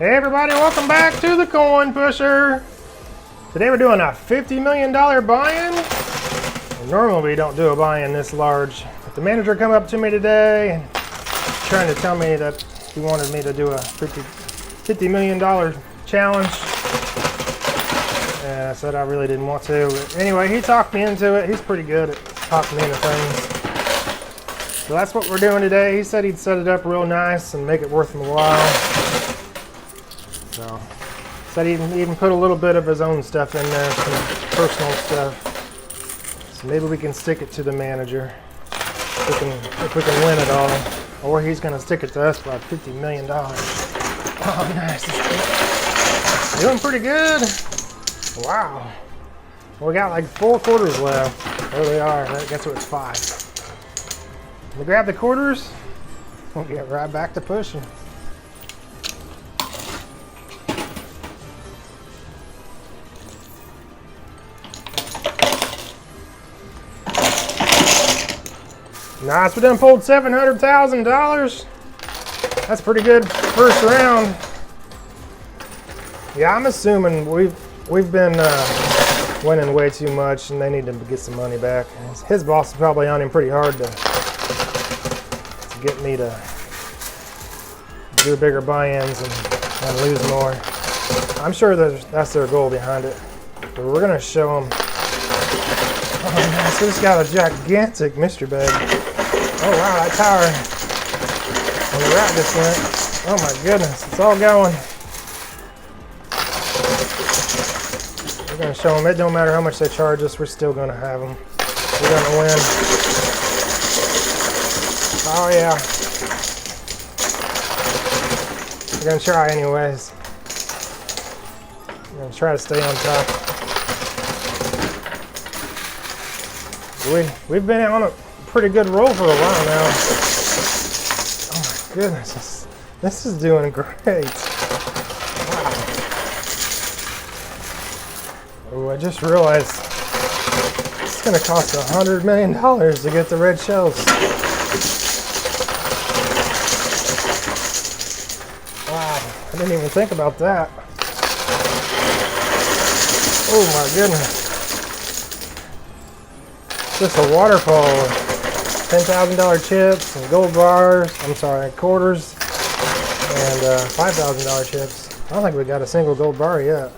Hey everybody, welcome back to the Coin Pusher. Today we're doing a $50 million buy-in. Normally we don't do a buy-in this large, but the manager came up to me today and trying to tell me that he wanted me to do a $50 million challenge. And I said I really didn't want to. But anyway, he talked me into it. He's pretty good at talking me into things. So that's what we're doing today. He said he'd set it up real nice and make it worth my while. So, said he'd even put a little bit of his own stuff in there, some personal stuff. So maybe we can stick it to the manager if we can win it all. Or he's going to stick it to us for $50 million. Oh, nice. Doing pretty good. Wow. Well, we got like 4 quarters left. There they are. Guess what? It's 5. We grab the quarters. We'll get right back to pushing. Nice, we done pulled $700,000. That's pretty good first round. Yeah, I'm assuming we've been winning way too much, and they need to get some money back. His boss is probably on him pretty hard to get me to do bigger buy-ins and lose more. I'm sure that's their goal behind it. But we're gonna show them. Oh, nice. We just got a gigantic mystery bag. Oh wow, that tower on the right just went. Oh my goodness, it's all going. We're going to show them it don't matter how much they charge us, we're still going to have them. We're going to win. Oh yeah. We're going to try anyways. We're going to try to stay on top. We've been on a pretty good roll for a while now. Oh my goodness, this is doing great. Wow. Oh, I just realized it's going to cost $100 million to get the red shells. Wow, I didn't even think about that. Oh my goodness. Just a waterfall of $10,000 chips and gold bars, quarters, and $5,000 chips. I don't think we got a single gold bar yet.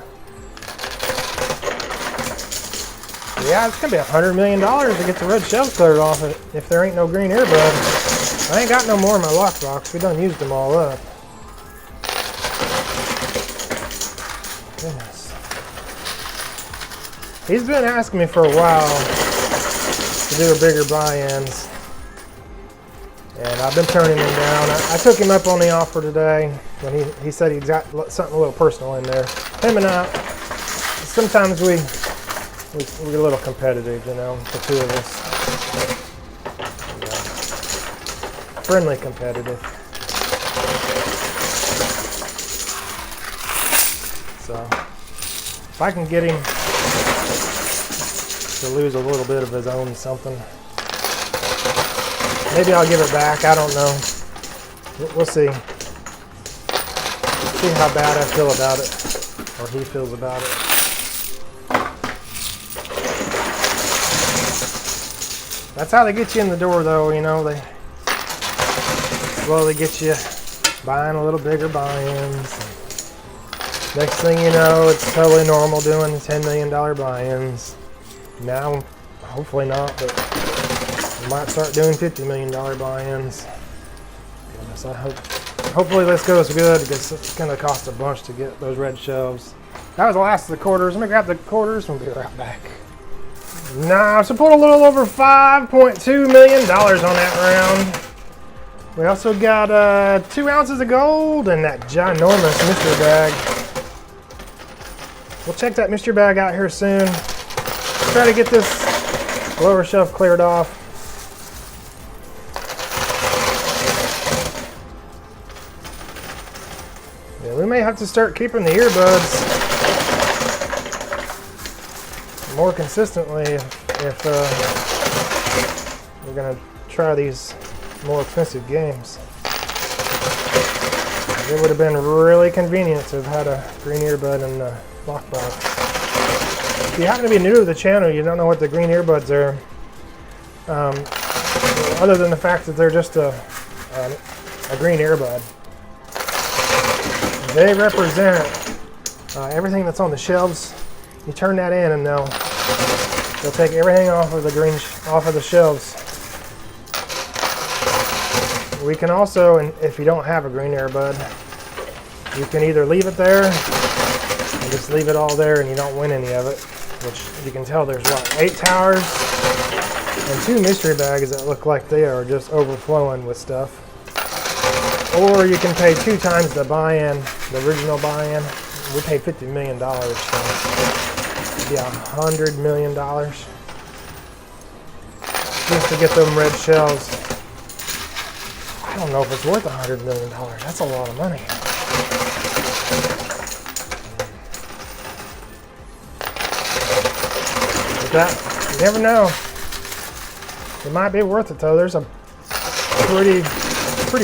Yeah, it's gonna be $100 million to get the red shells cleared off if there ain't no green earbud. I ain't got no more in my lockbox. We done used them all up. Goodness. He's been asking me for a while to do a bigger buy-ins, and I've been turning him down. I took him up on the offer today when he said he's got something a little personal in there. Him and I, sometimes we're a little competitive, you know, the two of us. Friendly competitive. So if I can get him to lose a little bit of his own something, maybe I'll give it back. I don't know. We'll see. See how bad I feel about it, or he feels about it. That's how they get you in the door, though. You know, they slowly get you buying a little bigger buy-ins. Next thing you know, it's totally normal doing $10 million buy-ins. Now, hopefully not, but we might start doing $50 million buy-ins. Goodness, hopefully this goes good, because it's going to cost a bunch to get those red shelves. That was the last of the quarters. Let me grab the quarters and we'll be right back. Nice, we pulled a little over $5.2 million on that round. We also got 2 ounces of gold and that ginormous mystery bag. We'll check that mystery bag out here soon. Try to get this lower shelf cleared off. Yeah, we may have to start keeping the earbuds more consistently if we're going to try these more expensive games. It would have been really convenient to have had a green earbud in the lockbox. If you happen to be new to the channel, you don't know what the green earbuds are. Other than the fact that they're just a green earbud. They represent everything that's on the shelves. You turn that in and they'll take everything off of the shelves. We can also, and if you don't have a green earbud, you can either leave it there and just leave it all there and you don't win any of it, which you can tell there's what, 8 towers and 2 mystery bags that look like they are just overflowing with stuff. Or you can pay 2 times the buy-in, the original buy-in. We paid $50 million, so it'd be $100 million just to get them red shells. I don't know if it's worth $100 million. That's a lot of money. But that, you never know. It might be worth it though. There's a pretty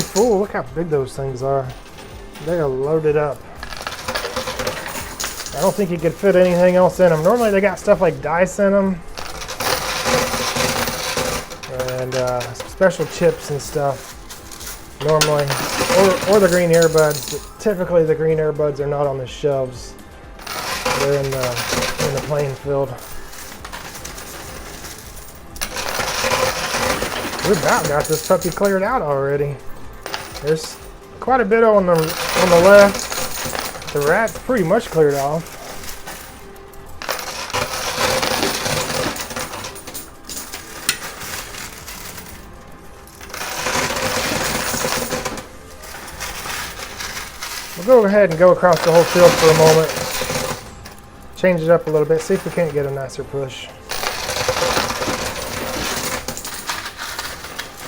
full. Look how big those things are. They are loaded up. I don't think you could fit anything else in them. Normally they got stuff like dice in them. And special chips and stuff. Normally, or the green earbuds. Typically the green earbuds are not on the shelves. They're in the playing field. We about got this puppy cleared out already. There's quite a bit on the left. The rat's pretty much cleared off. We'll go ahead and go across the whole field for a moment. Change it up a little bit, see if we can't get a nicer push.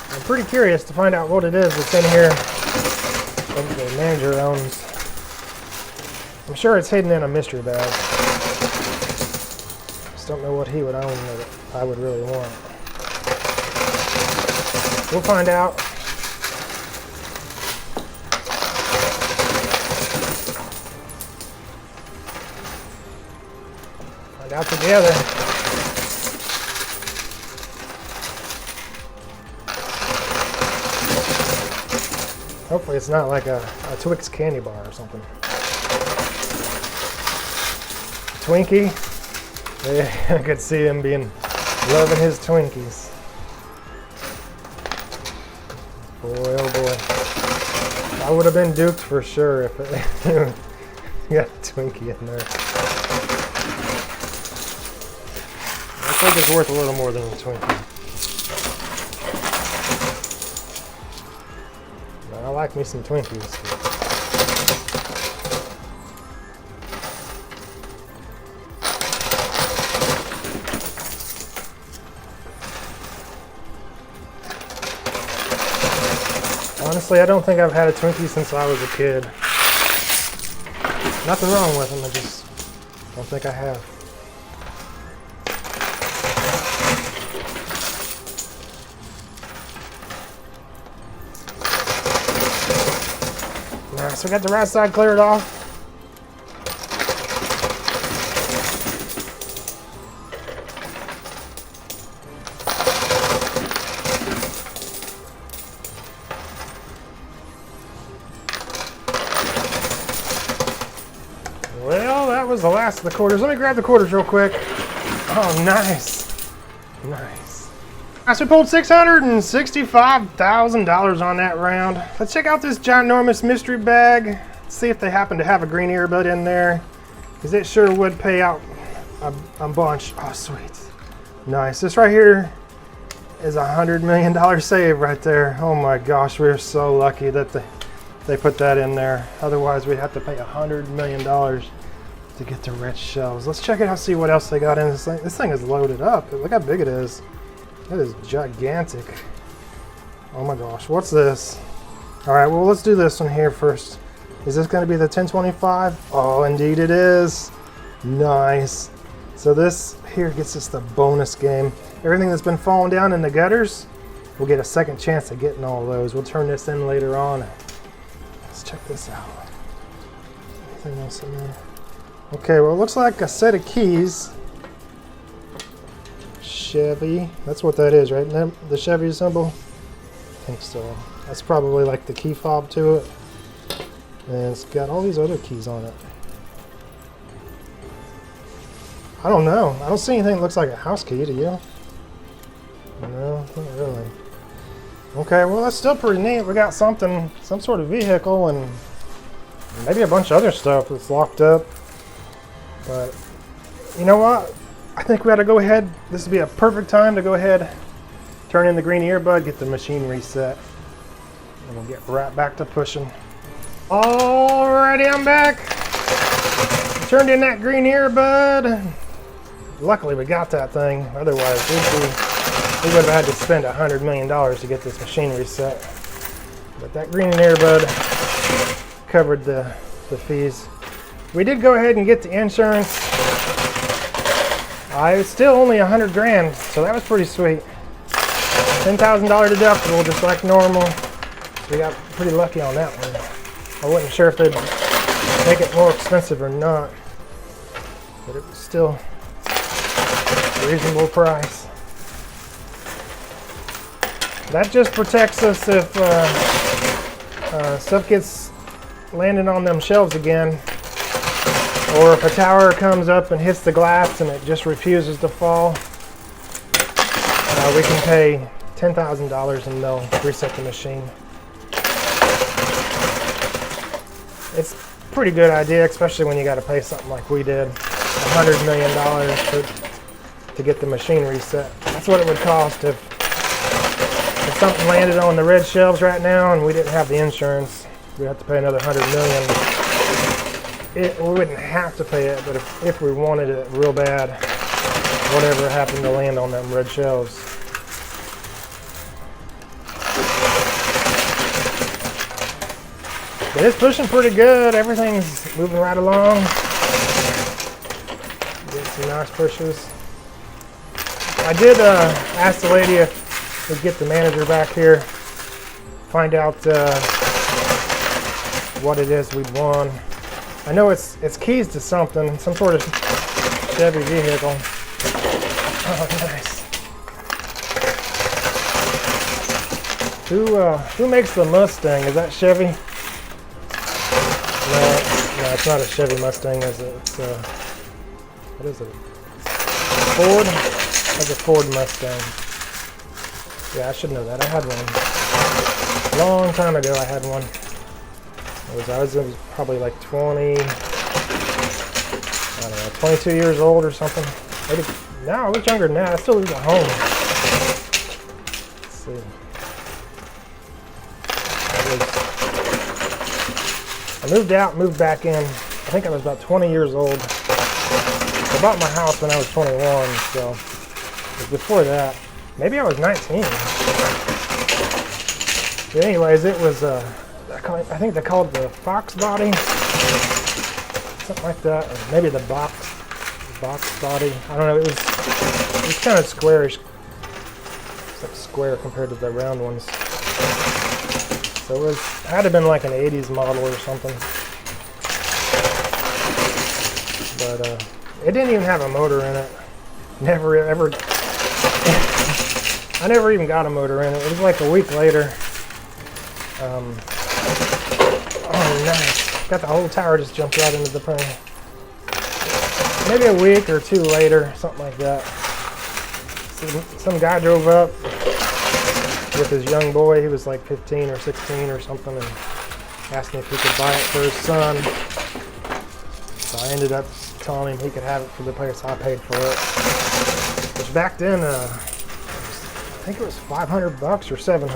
I'm pretty curious to find out what it is that's in here that the manager owns. I'm sure it's hidden in a mystery bag. Just don't know what he would own that I would really want. We'll find out. Find out together. Hopefully it's not like a Twix candy bar or something. Twinkie. Yeah, I could see him loving his Twinkies. Boy, oh boy. I would have been duped for sure if it got a Twinkie in there. I think it's worth a little more than a Twinkie. I like me some Twinkies. Honestly, I don't think I've had a Twinkie since I was a kid. Nothing wrong with them, I just don't think I have. Alright, so we got the right side cleared off. Well, that was the last of the quarters. Let me grab the quarters real quick. Oh, nice. Nice. Alright, so we pulled $665,000 on that round. Let's check out this ginormous mystery bag. See if they happen to have a green earbud in there, because it sure would pay out a bunch. Oh, sweet. Nice. This right here is $100 million save right there. Oh my gosh, we're so lucky that they put that in there. Otherwise, we'd have to pay $100 million to get the red shells. Let's check it out, see what else they got in this thing. This thing is loaded up. Look how big it is. It is gigantic. Oh my gosh, what's this? All right, well, let's do this one here first. Is this going to be the 1025? Oh, indeed it is. Nice. So this here gets us the bonus game. Everything that's been falling down in the gutters, we'll get a second chance at getting all those. We'll turn this in later on. Let's check this out. Anything else in there? Okay, well, it looks like a set of keys. Chevy. That's what that is, right? The Chevy symbol? I think so. That's probably like the key fob to it. And it's got all these other keys on it. I don't know. I don't see anything that looks like a house key, do you? No, not really. Okay, well, that's still pretty neat. We got something, some sort of vehicle, and maybe a bunch of other stuff that's locked up. But you know what? I think we ought to go ahead. This would be a perfect time to go ahead, turn in the green earbud, get the machine reset, and we'll get right back to pushing. Alrighty, I'm back. Turned in that green earbud. Luckily, we got that thing. Otherwise, we would have had to spend $100 million to get this machine reset. But that green earbud covered the fees. We did go ahead and get the insurance. It's still only 100 grand, so that was pretty sweet. $10,000 deductible, just like normal. We got pretty lucky on that one. I wasn't sure if they'd make it more expensive or not, but it was still a reasonable price. That just protects us if stuff gets landing on them shelves again, or if a tower comes up and hits the glass and it just refuses to fall. We can pay $10,000 and they'll reset the machine. It's a pretty good idea, especially when you got to pay something like we did, $100 million to get the machine reset. That's what it would cost if something landed on the red shelves right now and we didn't have the insurance. We'd have to pay another $100 million. We wouldn't have to pay it, but if we wanted it real bad, whatever happened to land on them red shelves. But it's pushing pretty good. Everything's moving right along. Get some nice pushes. I did ask the lady if we'd get the manager back here, find out what it is we'd won. I know it's keys to something, some sort of Chevy vehicle. Oh, nice. Who makes the Mustang? Is that Chevy? No, it's not a Chevy Mustang, is it? It's what is it? Ford? That's a Ford Mustang. Yeah, I should know that. I had one. A long time ago, I had one. I was probably like 22 years old or something. Maybe, no, I was younger than that. I still lived at home. Let's see. I moved out, moved back in. I think I was about 20 years old. I bought my house when I was 21, so it was before that. Maybe I was 19. But anyways, it was, I think they called it the Fox body. Something like that. Or maybe the box body. I don't know. It was kind of squarish. It's like square compared to the round ones. So it had to have been like an 80s model or something. But it didn't even have a motor in it. Never ever. I never even got a motor in it. It was like a week later. Oh, nice. Got the whole tower just jumped right into the thing. Maybe a week or two later, something like that. Some guy drove up with his young boy. He was like 15 or 16 or something, and asked me if he could buy it for his son. So I ended up telling him he could have it for the price I paid for it. Which back then, I think it was $500 or $700.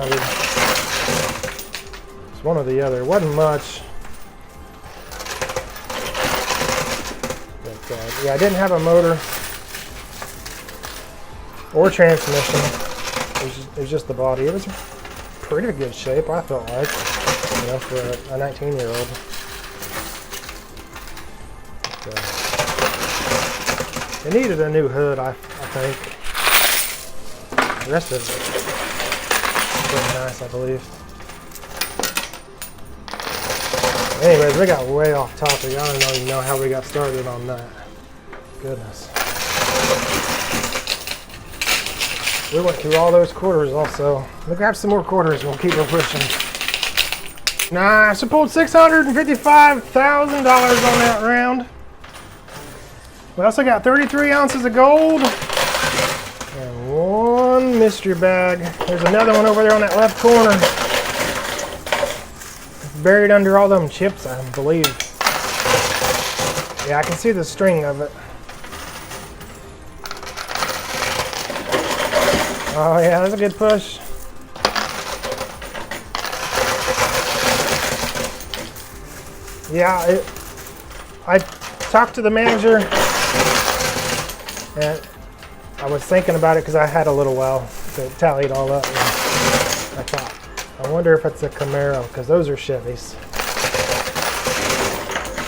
It's one or the other. It wasn't much. But yeah, I didn't have a motor or transmission. It was just the body. It was pretty good shape, I felt like, you know, for a 19-year-old. It needed a new hood, I think. The rest of it was pretty nice, I believe. Anyways, we got way off topic. I don't even know how we got started on that. Goodness. We went through all those quarters also. We'll grab some more quarters and we'll keep her pushing. Nice. I pulled $655,000 on that round. We also got 33 ounces of gold and one mystery bag. There's another one over there on that left corner. It's buried under all them chips, I believe. Yeah, I can see the string of it. Oh yeah, that's a good push. Yeah, I talked to the manager and I was thinking about it because I had a little while to tally it all up. And I thought, I wonder if it's a Camaro because those are Chevys.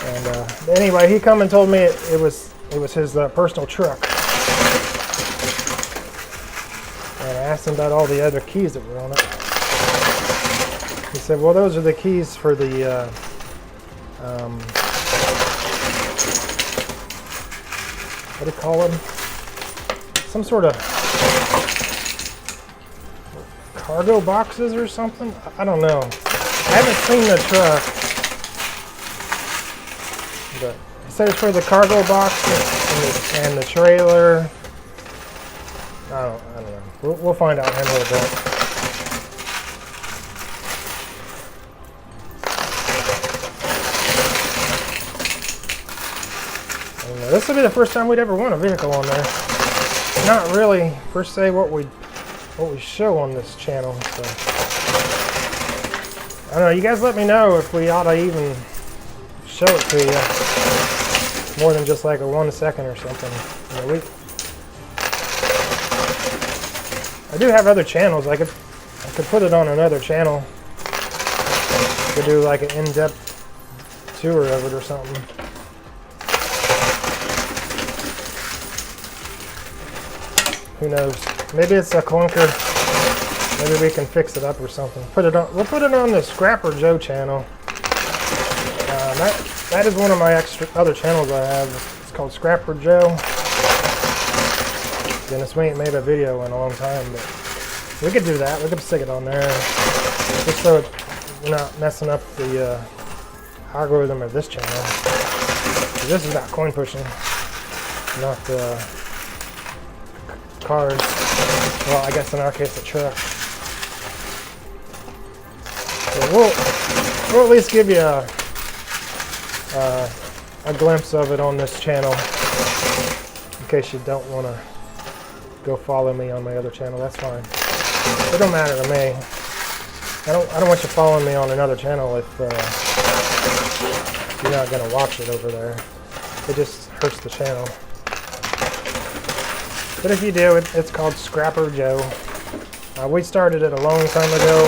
And anyway, he come and told me it was his personal truck. And I asked him about all the other keys that were on it. He said, well, those are the keys for the what do you call them? Some sort of cargo boxes or something? I don't know. I haven't seen the truck. But he said it's for the cargo box and the trailer. I don't know. We'll find out in a little bit. This will be the first time we'd ever won a vehicle on there. Not really per se what we show on this channel. So I don't know. You guys let me know if we ought to even show it to you more than just like a 1 second or something. You know, I do have other channels. I could put it on another channel. I could do like an in-depth tour of it or something. Who knows? Maybe it's a clunker. Maybe we can fix it up or something. We'll put it on the Scrapper Joe channel. That is one of my other channels I have. It's called Scrapper Joe. Dennis, we ain't made a video in a long time, but we could do that. We could stick it on there, just so we're not messing up the algorithm of this channel. This is about coin pushing, not cars. Well, I guess in our case, a truck. So we'll at least give you a glimpse of it on this channel, in case you don't want to go follow me on my other channel. That's fine. It don't matter to me. I don't want you following me on another channel if you're not going to watch it over there. It just hurts the channel. But if you do, it's called Scrapper Joe. We started it a long time ago.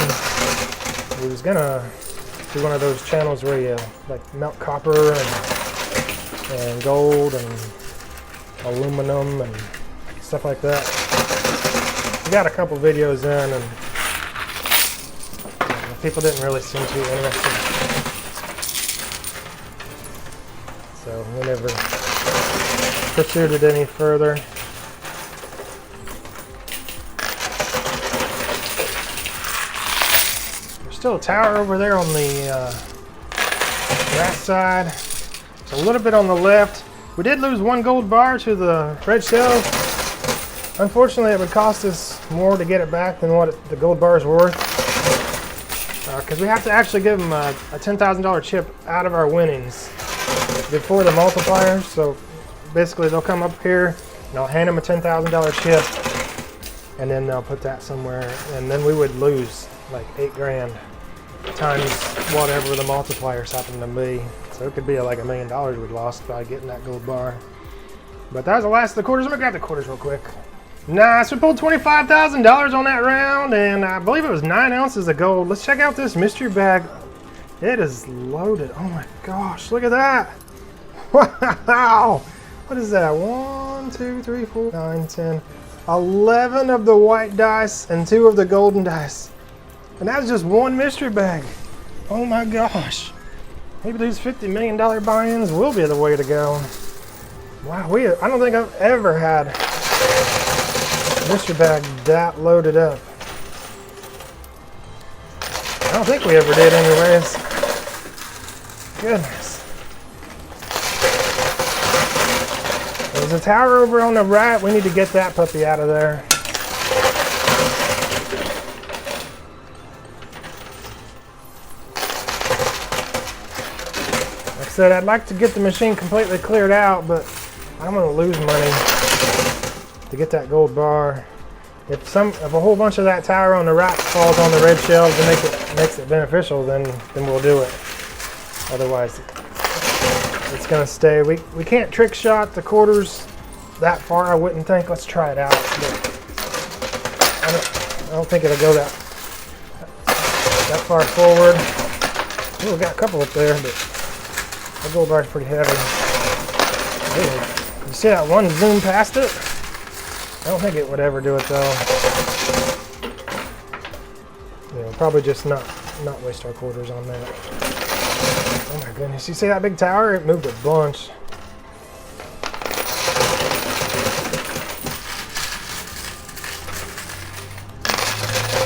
We was gonna do one of those channels where you like melt copper and gold and aluminum and stuff like that. We got a couple videos in and people didn't really seem too interested. So we never pursued it any further. Still a tower over there on the right side. It's a little bit on the left. We did lose one gold bar to the red shell. Unfortunately, it would cost us more to get it back than what the gold bar is worth. Because we have to actually give them a $10,000 chip out of our winnings before the multiplier. So basically, they'll come up here and I'll hand them a $10,000 chip, and then they'll put that somewhere, and then we would lose like 8 grand times whatever the multipliers happen to be. So it could be like $1 million we'd lost by getting that gold bar. But that was the last of the quarters. I'm gonna grab the quarters real quick. Nice, we pulled $25,000 on that round, and I believe it was 9 ounces of gold. Let's check out this mystery bag. It is loaded. Oh my gosh, look at that. Wow. What is that? 1, 2, 3, 4, 9, 10, 11 of the white dice and 2 of the golden dice. And that's just one mystery bag. Oh my gosh. Maybe these $50 million buy-ins will be the way to go. Wow, I don't think I've ever had a mystery bag that loaded up. I don't think we ever did anyways. Goodness. There's a tower over on the right. We need to get that puppy out of there. Like I said, I'd like to get the machine completely cleared out, but I'm going to lose money to get that gold bar. If a whole bunch of that tower on the right falls on the red shelves and makes it beneficial, then we'll do it. Otherwise, it's going to stay. We can't trick shot the quarters that far, I wouldn't think. Let's try it out. I don't think it'll go that far forward. Ooh, we got a couple up there, but the gold bar's pretty heavy. Ooh, you see that one zoom past it? I don't think it would ever do it though. You know, probably just not waste our quarters on that. Oh my goodness, you see that big tower? It moved a bunch.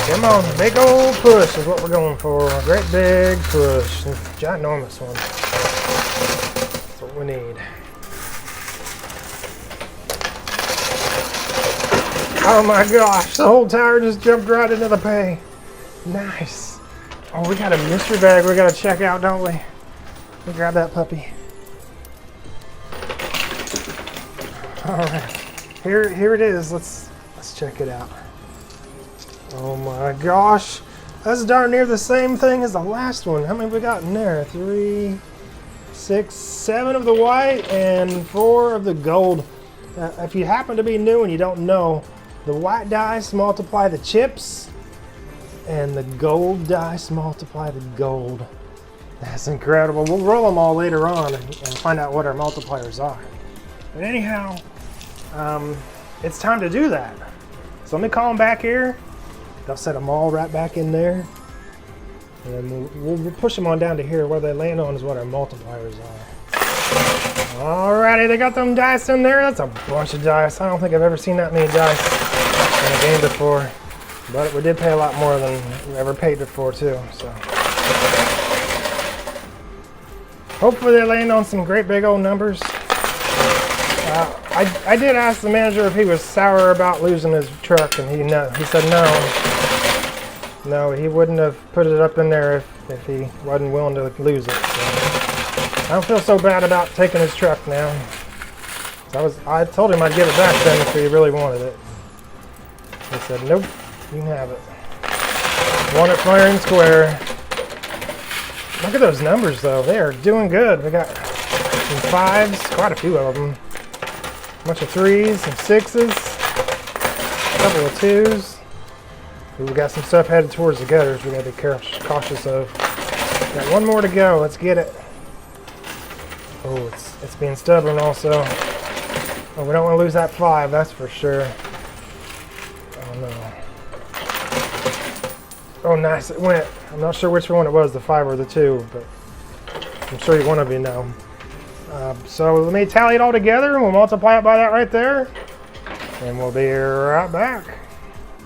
Come on, big old push is what we're going for. A great big push. A ginormous one. That's what we need. Oh my gosh, the whole tower just jumped right into the pay. Nice. Oh, we got a mystery bag we gotta check out, don't we? Let me grab that puppy. Alright. Here it is. Let's check it out. Oh my gosh. That's darn near the same thing as the last one. How many have we got in there? 3, 6, 7 of the white and 4 of the gold. If you happen to be new and you don't know, the white dice multiply the chips, and the gold dice multiply the gold. That's incredible. We'll roll them all later on and find out what our multipliers are. But anyhow, it's time to do that. So let me call them back here. They'll set them all right back in there. And then we'll push them on down to here. Where they land on is what our multipliers are. Alrighty, they got them dice in there. That's a bunch of dice. I don't think I've ever seen that many dice in a game before, but we did pay a lot more than we ever paid before too, so hopefully they land on some great big old numbers. I did ask the manager if he was sour about losing his truck, and he said no, he wouldn't have put it up in there if he wasn't willing to lose it. So I don't feel so bad about taking his truck now. I told him I'd give it back then if he really wanted it. He said, nope, you can have it. Want it fair and square. Look at those numbers though. They are doing good. We got some 5s, quite a few of them. A bunch of 3s, some 6s, a couple of 2s. Ooh, we got some stuff headed towards the gutters we gotta be cautious of. Got one more to go. Let's get it. Oh, it's being stubborn also. Oh, we don't want to lose that 5, that's for sure. Oh no. Oh nice, it went. I'm not sure which one it was, the 5 or the 2, but I'm sure one of you know. So let me tally it all together and we'll multiply it by that right there. And we'll be right back.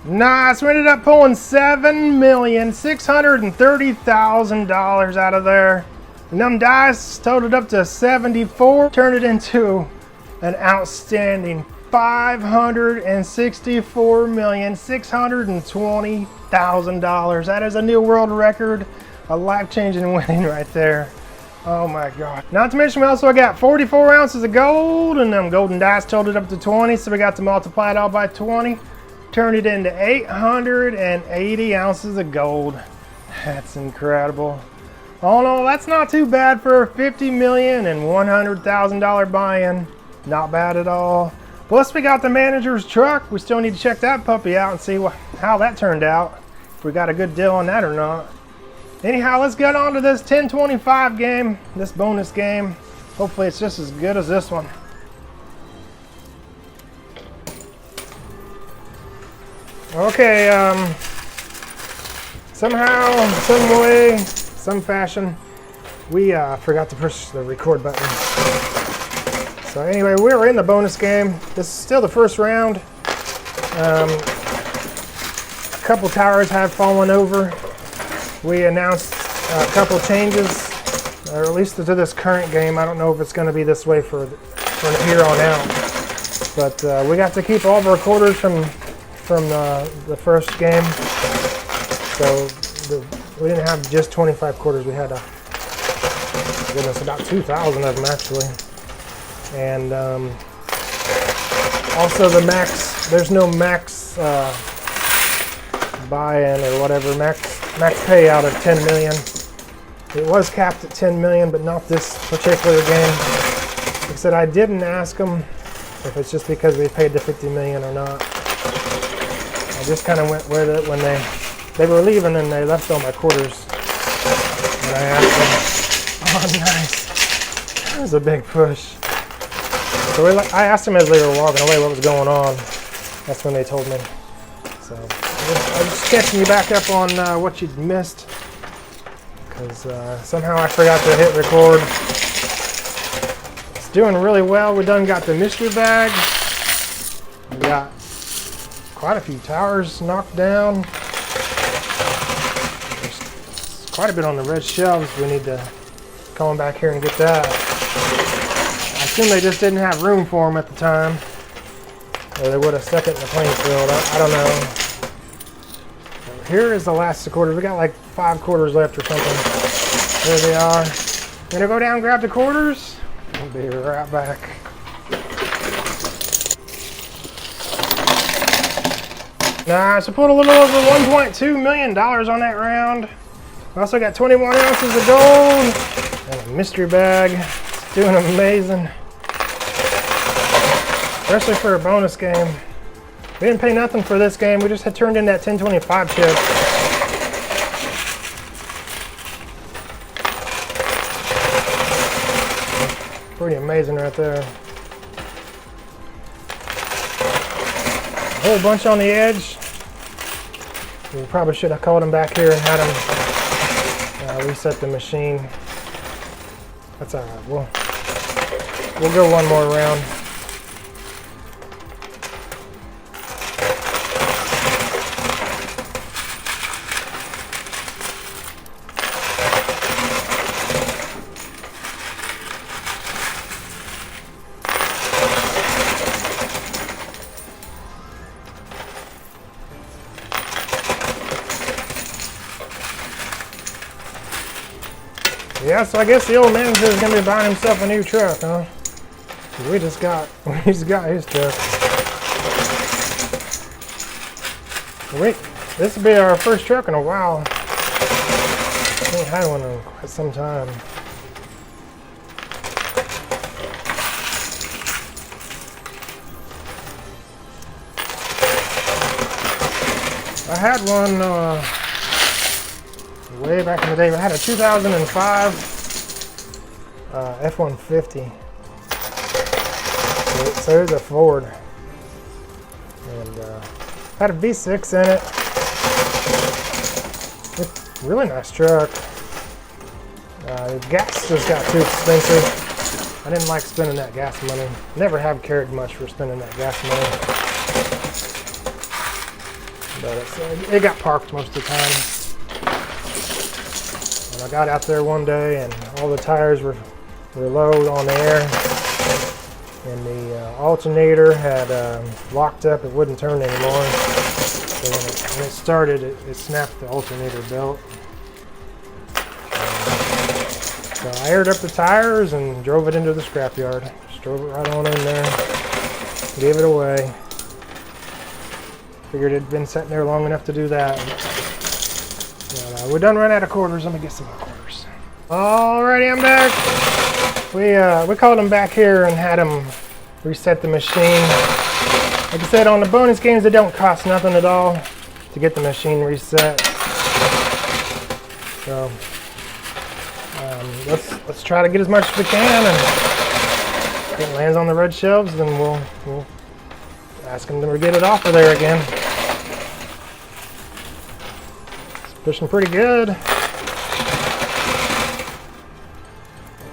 Nice, we ended up pulling $7,630,000 out of there. And them dice totaled up to 74, turned it into an outstanding $564,620,000. That is a new world record, a life-changing winning right there. Oh my God. Not to mention we also got 44 ounces of gold, and them golden dice totaled up to 20, so we got to multiply it all by 20. Turned it into 880 ounces of gold. That's incredible. All in all, that's not too bad for a $50,100,000 buy-in. Not bad at all. Plus we got the manager's truck. We still need to check that puppy out and see how that turned out. If we got a good deal on that or not. Anyhow, let's get on to this 1025 game, this bonus game. Hopefully it's just as good as this one. Okay, somehow, some way, some fashion, we forgot to push the record button. So anyway, we were in the bonus game. This is still the first round. A couple towers have fallen over. We announced a couple changes, or at least to this current game. I don't know if it's going to be this way from here on out. But we got to keep all of our quarters from the first game. So we didn't have just 25 quarters. We had goodness, about 2,000 of them actually. And also the max, there's no max buy-in or whatever, max payout of 10 million. It was capped at 10 million, but not this particular game. Like I said, I didn't ask them if it's just because we paid the 50 million or not. I just kind of went with it when they were leaving and they left all my quarters. And I asked them, oh nice, that was a big push. So I asked them as they were walking away what was going on. That's when they told me. So I'm just catching you back up on what you'd missed. Because somehow I forgot to hit record. It's doing really well. We done got the mystery bag. We got quite a few towers knocked down. There's quite a bit on the red shelves. We need to come back here and get that. I assume they just didn't have room for them at the time. Or they would have stuck it in the playing field. I don't know. Here is the last quarters. We got like 5 quarters left or something. There they are. Gonna go down and grab the quarters. I'll be right back. Nice. I put a little over $1.2 million on that round. I also got 21 ounces of gold and a mystery bag. It's doing amazing. Especially for a bonus game. We didn't pay nothing for this game. We just had turned in that 1025 chip. Pretty amazing right there. A whole bunch on the edge. We probably should have called him back here and had him reset the machine. That's all right. We'll go one more round. Yeah, so I guess the old manager is going to be buying himself a new truck, huh? We just got his truck. This will be our first truck in a while. We ain't had one in quite some time. I had one way back in the day. I had a 2005 F-150. So here's a Ford. And had a V6 in it. It's a really nice truck. The gas just got too expensive. I didn't like spending that gas money. Never have cared much for spending that gas money. But it got parked most of the time. And I got out there one day and all the tires were low on the air. And the alternator had locked up. It wouldn't turn anymore. So when it started, it snapped the alternator belt. So I aired up the tires and drove it into the scrapyard. Just drove it right on in there. Gave it away. Figured it'd been sitting there long enough to do that. And, we're done running out of quarters. Let me get some more quarters. Alrighty, I'm back. We called him back here and had him reset the machine. Like I said, on the bonus games, it don't cost nothing at all to get the machine reset. So let's try to get as much as we can, and if it lands on the red shelves, then we'll ask him to get it off of there again. It's pushing pretty good.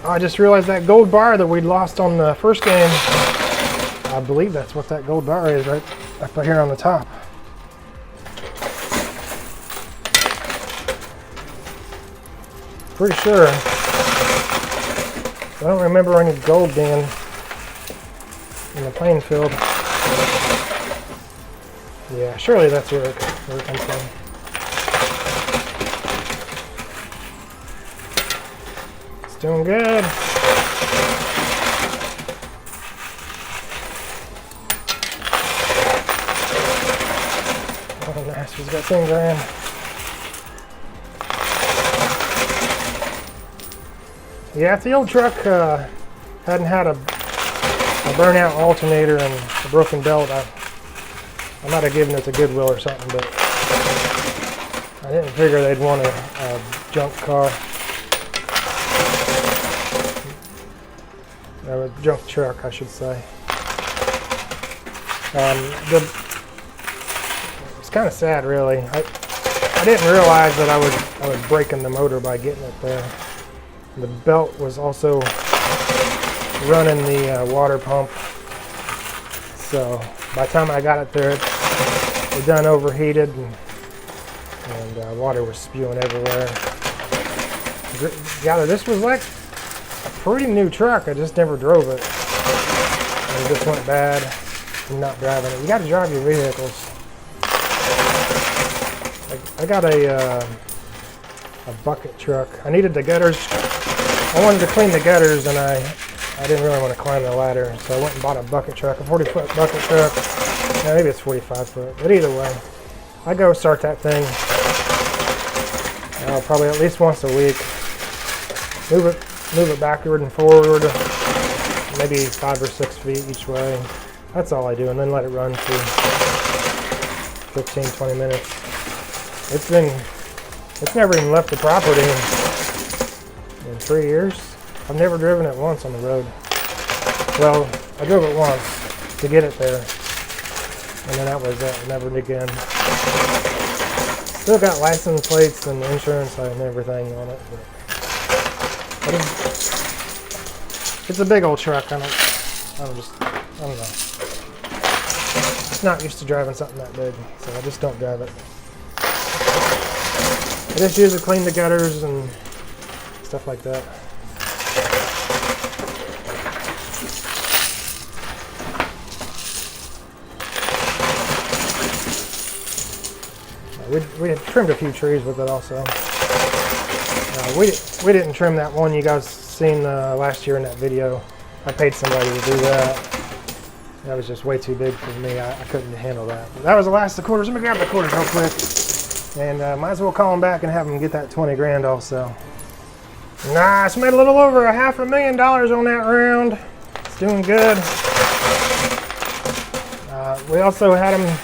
I just realized that gold bar that we lost on the first game, I believe that's what that gold bar is right up here on the top. Pretty sure. I don't remember any gold being in the playing field. Yeah, surely that's where it comes from. It's doing good. Oh, nice. We've got 10 grand. Yeah, if the old truck hadn't had a burnout alternator and a broken belt, I might have given it to Goodwill or something, but I didn't figure they'd want a junk car. A junk truck, I should say. It's kind of sad, really. I didn't realize that I was breaking the motor by getting it there. The belt was also running the water pump, so by the time I got it there, it done overheated and water was spewing everywhere. Yeah, this was like a pretty new truck. I just never drove it. And it just went bad. I'm not driving it. You got to drive your vehicles. I got a bucket truck. I needed the gutters. I wanted to clean the gutters, and I didn't really want to climb the ladder, so I went and bought a bucket truck, a 40-foot bucket truck. Yeah, maybe it's 45 foot, but either way, I go start that thing probably at least once a week. Move it backward and forward, maybe 5 or 6 feet each way. That's all I do, and then let it run for 15, 20 minutes. It's never even left the property in 3 years. I've never driven it once on the road. Well, I drove it once to get it there, and then that was it. Never again. Still got license plates and insurance and everything on it, but it's a big old truck. I don't know. Just not used to driving something that big, so I just don't drive it. I just use it to clean the gutters and stuff like that. We had trimmed a few trees with it also. We didn't trim that one you guys seen last year in that video. I paid somebody to do that. That was just way too big for me. I couldn't handle that. But that was the last of the quarters. Let me grab the quarters real quick. And might as well call them back and have them get that 20 grand also. Nice, made a little over $500,000 on that round. It's doing good. We also had them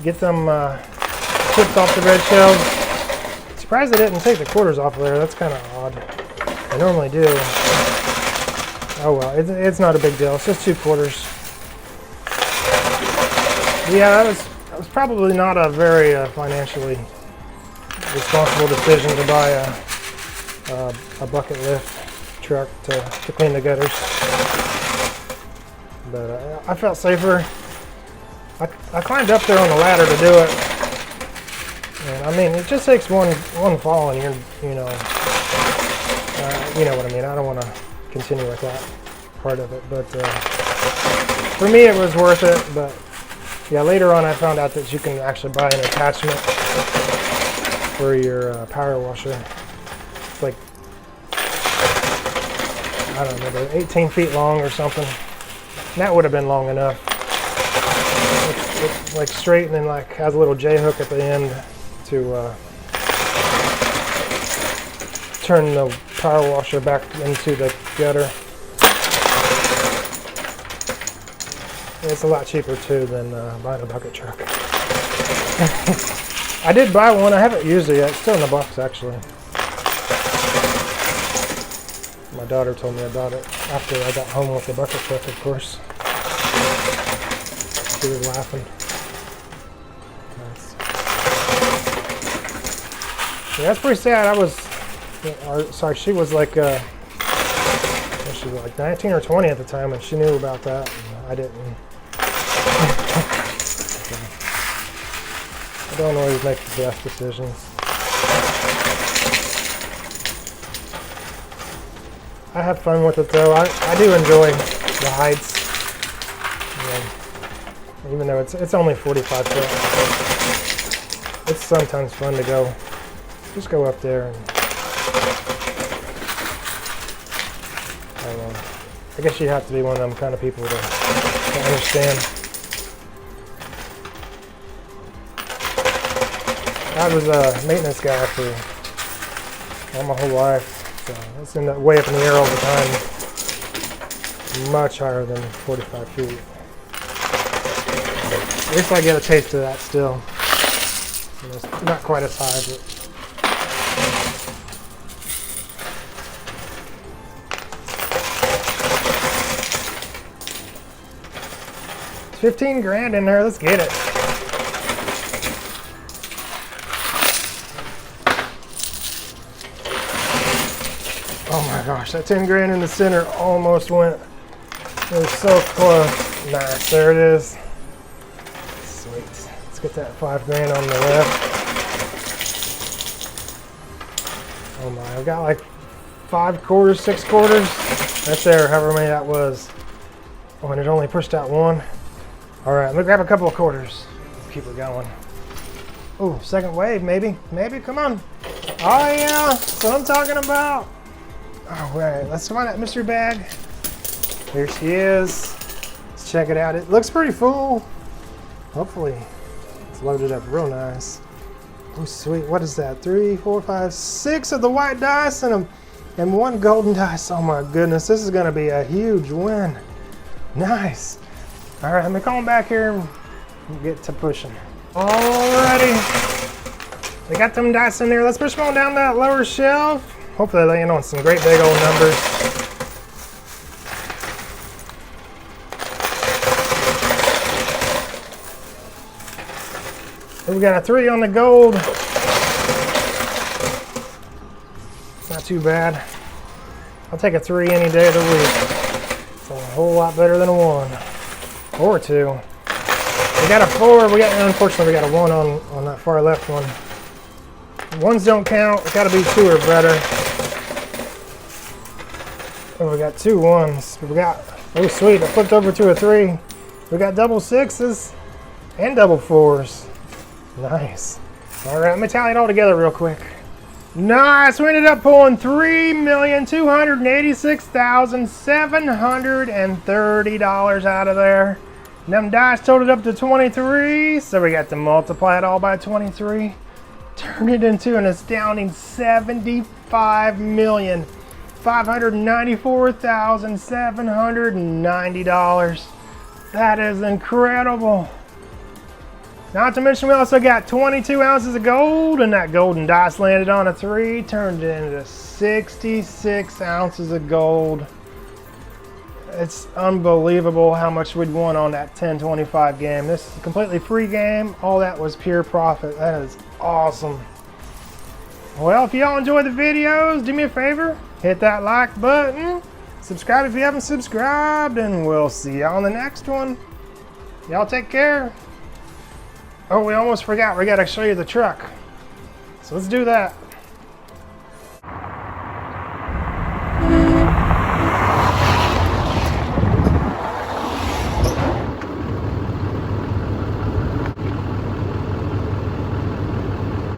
get them chips off the red shells. Surprised they didn't take the quarters off of there. That's kind of odd. They normally do. Oh well, it's not a big deal. It's just 2 quarters. Yeah, that was probably not a very financially responsible decision to buy a bucket lift truck to clean the gutters. But I felt safer. I climbed up there on the ladder to do it. And I mean, it just takes one fall and you know what I mean. I don't want to continue with that part of it, but for me it was worth it. But yeah, later on I found out that you can actually buy an attachment for your power washer. It's like, I don't know, 18 feet long or something. And that would have been long enough. It's like straight and then like has a little J hook at the end to turn the power washer back into the gutter. It's a lot cheaper too than buying a bucket truck. I did buy one. I haven't used it yet. It's still in the box actually. My daughter told me I bought it after I got home with the bucket truck, of course. She was laughing. Nice. Yeah, that's pretty sad. Sorry, she was like she was like 19 or 20 at the time, and she knew about that, and I didn't. I don't always make the best decisions. I have fun with it though. I do enjoy the heights. Even though it's only 45 foot. It's sometimes fun to go. Just go up there and I don't know. I guess you have to be one of them kind of people to understand. I was a maintenance guy for all my whole life. So it's in the way up in the air all the time. Much higher than 45 feet. At least I get a taste of that still. You know, it's not quite as high, but it's 15 grand in there. Let's get it. Oh my gosh, that 10 grand in the center almost went. It was so close. Nice, there it is. Sweet. Let's get that 5 grand on the left. Oh my, I've got like 5 quarters, 6 quarters. Right there, however many that was. Oh, and it only pushed out 1. All right, let me grab a couple of quarters. Keep it going. Oh, second wave, maybe. Maybe, come on. Oh yeah, that's what I'm talking about. All right, let's find that mystery bag. Here she is. Let's check it out. It looks pretty full. Hopefully, it's loaded up real nice. Oh, sweet. What is that? 3, 4, 5, 6 of the white dice and 1 golden dice. Oh my goodness, this is going to be a huge win. Nice. All right, let me come back here and get to pushing. Alrighty. We got them dice in there. Let's push them on down that lower shelf. Hopefully they land on some great big old numbers. We got a 3 on the gold. Not too bad. I'll take a 3 any day of the week. It's a whole lot better than a 1. Or a 2. We got a 4. Unfortunately, we got a 1 on that far left one. 1s don't count. It's got to be 2 or better. Oh, we got 2 1s. We got, oh sweet, I flipped over to a 3. We got double 6s and double 4s. Nice. All right, let me tally it all together real quick. Nice, we ended up pulling $3,286,730 out of there. And them dice totaled up to 23, so we got to multiply it all by 23. Turn it into an astounding $75,594,790. That is incredible. Not to mention we also got 22 ounces of gold, and that golden dice landed on a 3, turned it into 66 ounces of gold. It's unbelievable how much we'd won on that 10-25 game. This is a completely free game. All that was pure profit. That is awesome. Well, if y'all enjoy the videos, do me a favor, hit that like button, subscribe if you haven't subscribed, and we'll see y'all on the next one. Y'all take care. Oh, we almost forgot. We got to show you the truck. So let's do that.